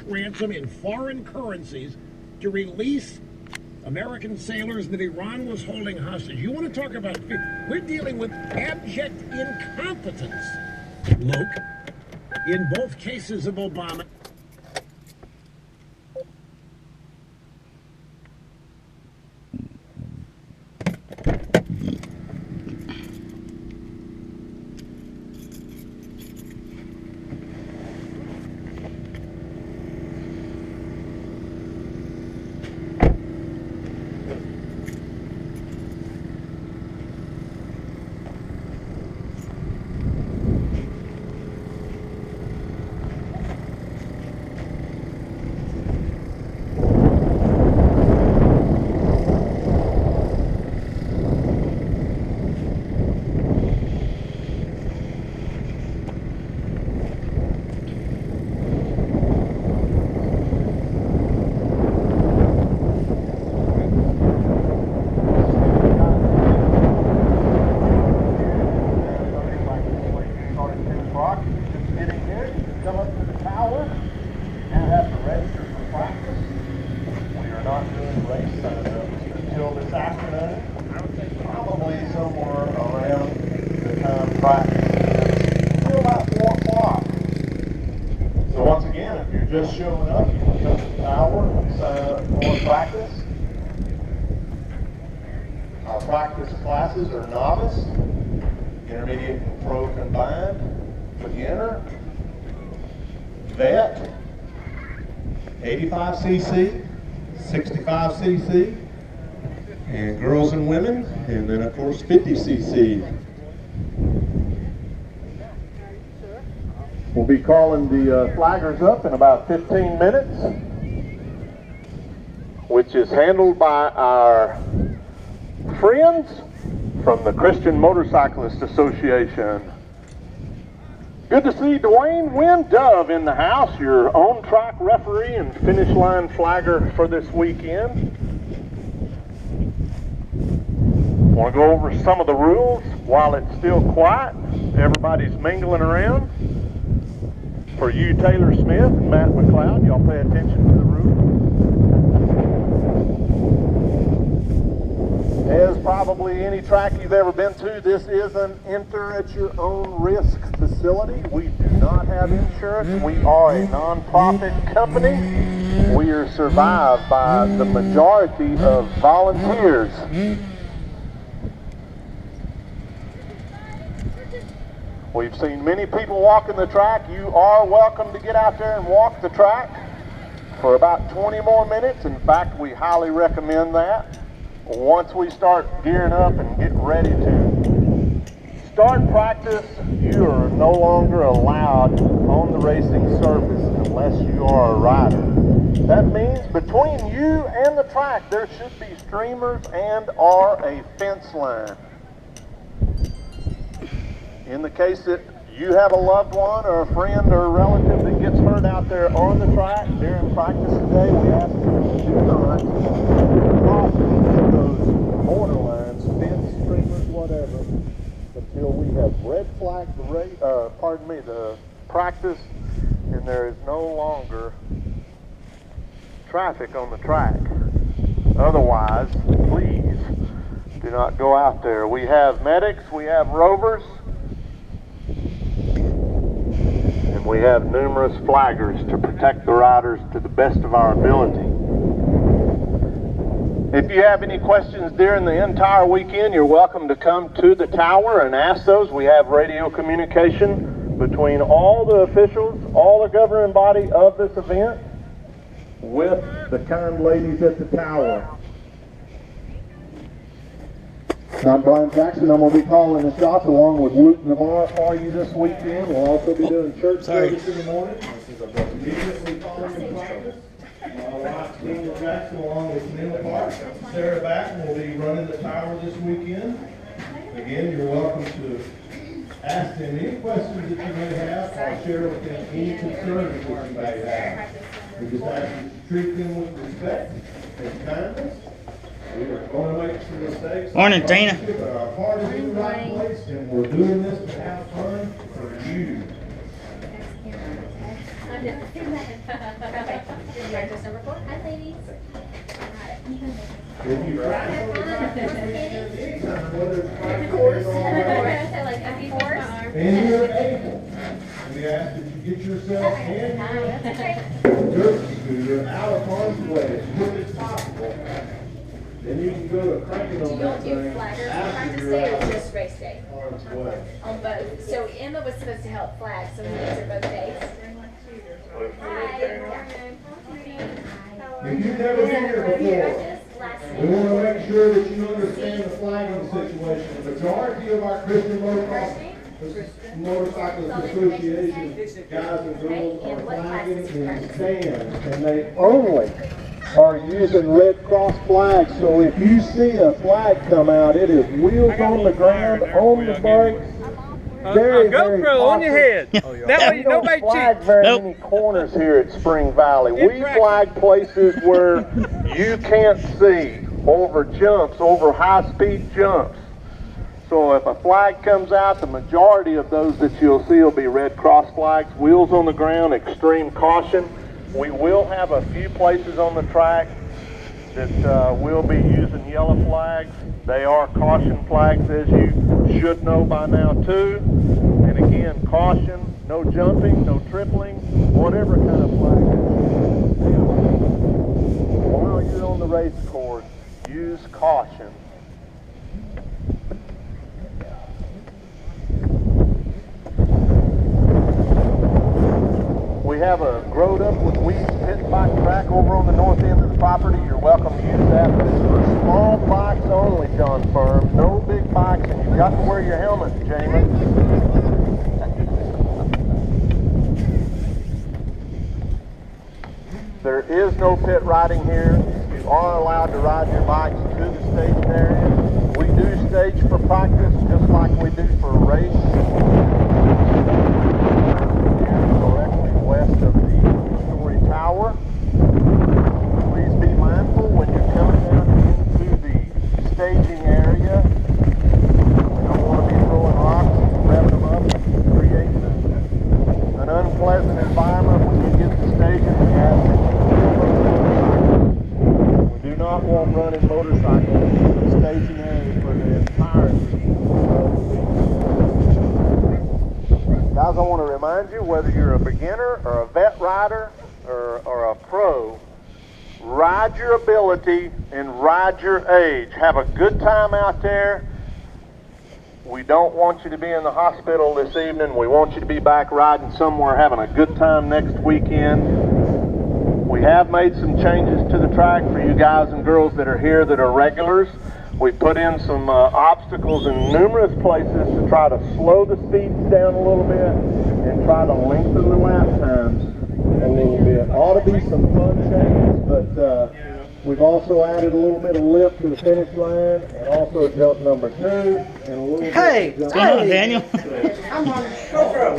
ransom in foreign currencies to release American sailors that Iran was holding hostage. You want to talk about... We're dealing with abject incompetence, Luke, in both cases of Obama. Just showing up, you can come to the tower and sign up for practice. Our practice classes are novice, intermediate and pro combined, beginner, vet, 85cc, 65cc, and girls and women, and then of course 50cc. We'll be calling the flaggers up in about 15 minutes, which is handled by our friends from the Christian Motorcyclist Association. Good to see Dwayne Wynn Dove in the house, your on-track referee and finish line flagger for this weekend. Want to go over some of the rules while it's still quiet. Everybody's mingling around. For you, Taylor Smith and Matt McLeod, y'all pay attention to the rules. As probably any track you've ever been to, this is an enter-at-your-own-risk facility. We do not have insurance. We are a non-profit company. We are survived by the majority of volunteers. We've seen many people walking the track. You are welcome to get out there and walk the track for about 20 more minutes. In fact, we highly recommend that. Once we start gearing up and get ready to start practice, you are no longer allowed on the racing surface unless you are a rider. That means between you and the track, there should be streamers and or a fence line. In the case that you have a loved one or a friend or a relative that gets hurt out there on the track during practice today, we ask that you do not cross any of those border lines, fence, streamers, whatever, until we have red flagged the practice and there is no longer traffic on the track. Otherwise, please do not go out there. We have medics, we have rovers, and we have numerous flaggers to protect the riders to the best of our ability. If you have any questions during the entire weekend, you're welcome to come to the tower and ask those. We have radio communication between all the officials, all the governing body of this event, with the kind ladies at the tower. I'm Brian Jackson. I'm going to be calling the shots along with Luke Navarre for you this weekend. We'll also be doing church service in the morning. Immediately following practice, my wife, Tina Jackson, along with Neil Park, Sarah Batten will be running the tower this weekend. Again, you're welcome to ask them any questions that you may have or share with them any concerns that you may have. We just ask you to treat them with respect and kindness. We are going to make some mistakes. Morning, Tina. But our heart is in the right place, and we're doing this to have fun for you. Practice number 4. Hi, ladies. If you practice and you're able, we ask that you get yourself and your derby scooter out of harm's way as quick as possible. Then you can go to cranking on that thing after you're out of Just race day. harm's way. On both. So Emma was supposed to help flag, so we these are both days. Hi. If you've never been here before, we want to make sure that you understand the flagging situation. The majority of our Christian Motorcyclist Association guys and girls are flagging in stands, and they only are using Red Cross flags. So if you see a flag come out, it is wheels on the ground, on the brakes. Very, very GoPro on your head. That way we don't nobody flag cheats. very many corners here at Spring Valley. We flag places where you can't see, over jumps, over high-speed jumps. So if a flag comes out, the majority of those that you'll see will be Red Cross flags, wheels on the ground, extreme caution. We will have a few places on the track that will be using yellow flags. They are caution flags, as you should know by now too. And again, caution, no jumping, no tripling, whatever kind of flag that you use. While you're on the race course, use caution. We have a growed up with weeds pit bike track over on the north end of the property. You're welcome to use that, but it's for small bikes only, John Firm. No big bikes, and you've got to wear your helmet, Jamie. There is no pit riding here. You are allowed to ride your bikes to the staging area. We do stage for practice, just like we do for a race. Directly west of the two-story tower. Please be mindful when you're coming down into the staging area. We don't want to be throwing rocks and revving them up and creating an unpleasant environment when you get to staging. We ask that you we do not want running motorcycles in the staging area for the entirety of the guys, I want to remind you, whether you're a beginner or a vet rider or a pro, ride your ability and ride your age. Have a good time out there. We don't want you to be in the hospital this evening. We want you to be back riding somewhere, having a good time next weekend. We have made some changes to the track for you guys and girls that are here that are regulars. We put in some obstacles in numerous places to try to slow the speeds down a little bit and try to lengthen the lap times a little bit. Ought to be some fun changes, but we've also added a little bit of lift to the finish line, and also jump number 2, and a little bit of What's going on, Daniel? I'm on GoPro.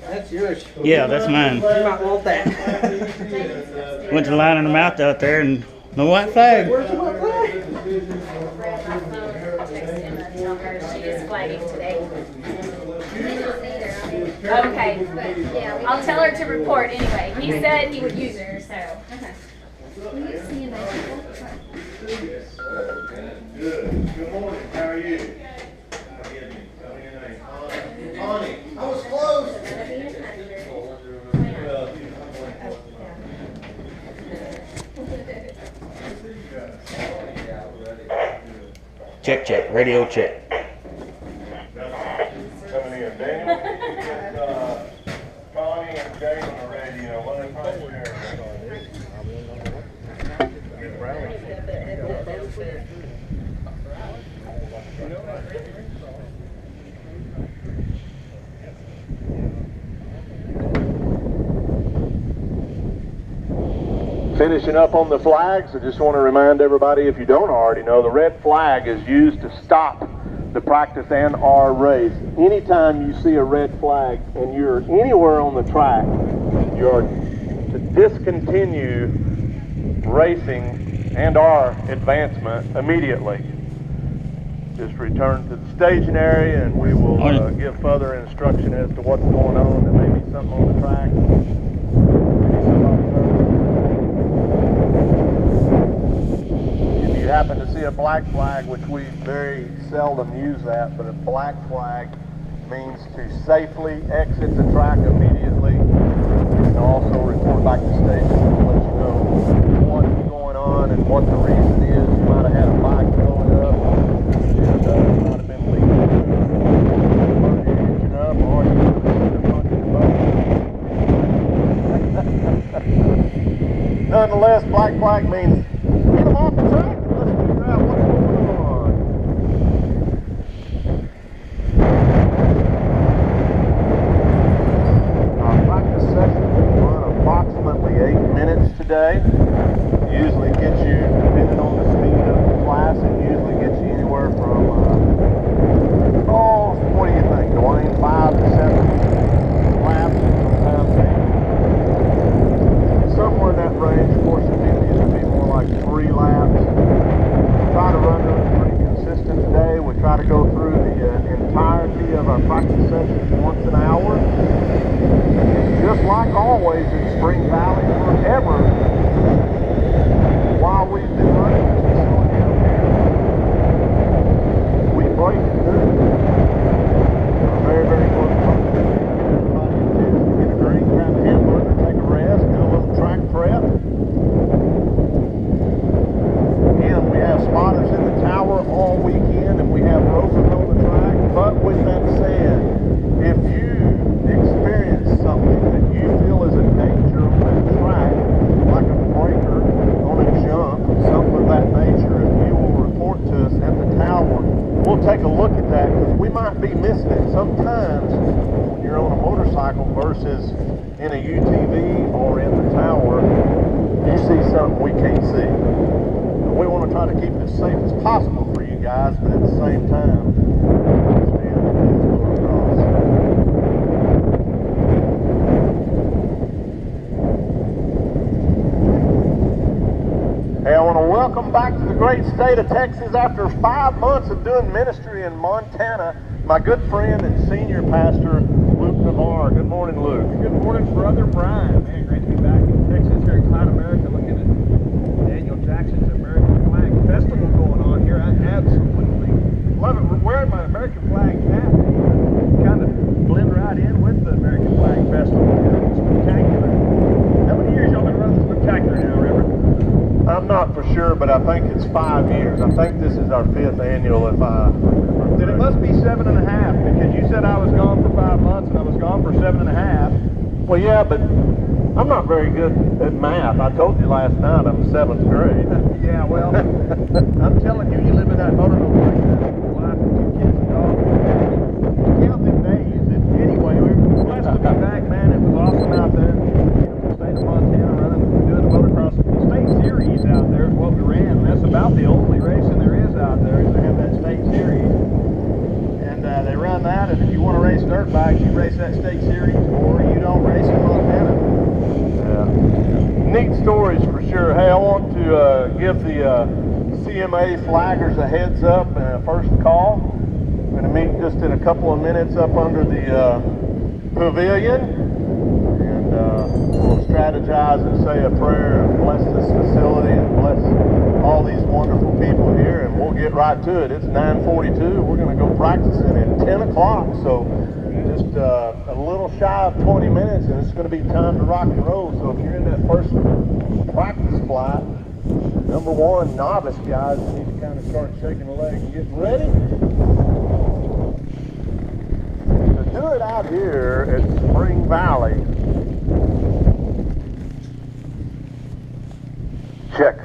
That's yours. Yeah, that's mine. You might want that. Went to lining them out there and no white flag. Where's the white flag? She is flagging today. Okay. I'll tell her to report anyway. He said he would use her, so. Good. Good morning. How are you? Connie. I was close. Check, check. Radio check. Coming in. Daniel, get Connie and Jay on the radio. What are they Finishing up on the flags, I just want to remind everybody, if you don't already know, the red flag is used to stop the practice and our race. Anytime you see a red flag and you're anywhere on the track, you're to discontinue racing and our advancement immediately. just return to the staging area, and we will give further instruction as to what's going on. There may be something on the track. If you happen to see a black flag, which we very seldom use that, but a black flag means to safely exit the track immediately. You can also report back to station and let you know what's going on and what the reason is. You might have had a bike blowing up, and might have been leaking, burn your engine up, or you could have been the front of the boat. Nonetheless, black flag means get them off the track and let's figure out what's going on. Our practice session will run approximately 8 minutes today. Usually gets you, depending on the speed of the class, it usually gets you anywhere from, what do you think, Dwayne? 5 to 7 laps, sometimes 8. Somewhere in that range. Of course, it usually used to be more like 3 laps. Try to run those pretty consistent today. We try to go through the entirety of our practice sessions once an hour. Just like always in Spring Valley, forever, while we've been running this facility out here, we break it good. We're very, very close to everybody to get a drink, grab a hamburger, take a rest, do a little track prep. And we have spotters in the tower all weekend, and we have rovers on the track. But with that said, if you experience something that you feel is a danger on that track, like a breaker on a jump, something of that nature, if you will report to us at the tower, we'll take a look at that, because we might be missing it. Sometimes when you're on a motorcycle versus in a UTV or in the tower, you see something we can't see. We want to try to keep it as safe as possible for you guys, but at the same time, understand that it is motocross. Hey, I want to welcome back to the great state of Texas after 5 months of doing ministry in Montana, my good friend and senior pastor, Luke Navarre. Good morning, Luke. Good morning, Brother Brian. Man, great to be back in Texas here in Clyde, America, looking at Daniel Jackson's American Flag Festival going on here. I absolutely love it. We're wearing my American flag hat. Kind of blend right in with the American Flag Festival. It's spectacular. How many years y'all been running spectacular now, Reverend? I'm not for sure, but I think it's 5 years. I think this is our 5th annual, if I remember. Then it must be 7.5, because you said I was gone for 5 months and I was gone for 7.5. Well, yeah, but I'm not very good at math. I told you last night I'm 7th grade. Yeah, well, I'm telling you, you live in that motorhome like that, with a wife and 2 kids and dog. Count them days. Anyway, we're blessed to be back, man. It was awesome out there. Beautiful state of Montana, doing the motocross state series out there is what we ran. And that's about the only racing there is out there, is to have that state series. And they run that, and if you want to race dirt bikes, you race that state series, or you don't race in Montana. Yeah. Neat stories for sure. Hey, I want to give the CMA flaggers a heads up and a first call. We're going to meet just in a couple of minutes up under the pavilion, and we'll strategize and say a prayer and bless this facility and bless all these wonderful people here, and we'll get right to it. It's 9:42. We're going to go practicing at 10 o'clock, so just a little shy of 20 minutes, and it's going to be time to rock and roll. So if you're in that first practice flight, number one, novice guys, you need to kind of start shaking the leg and getting ready. To do it out here at Spring Valley, check.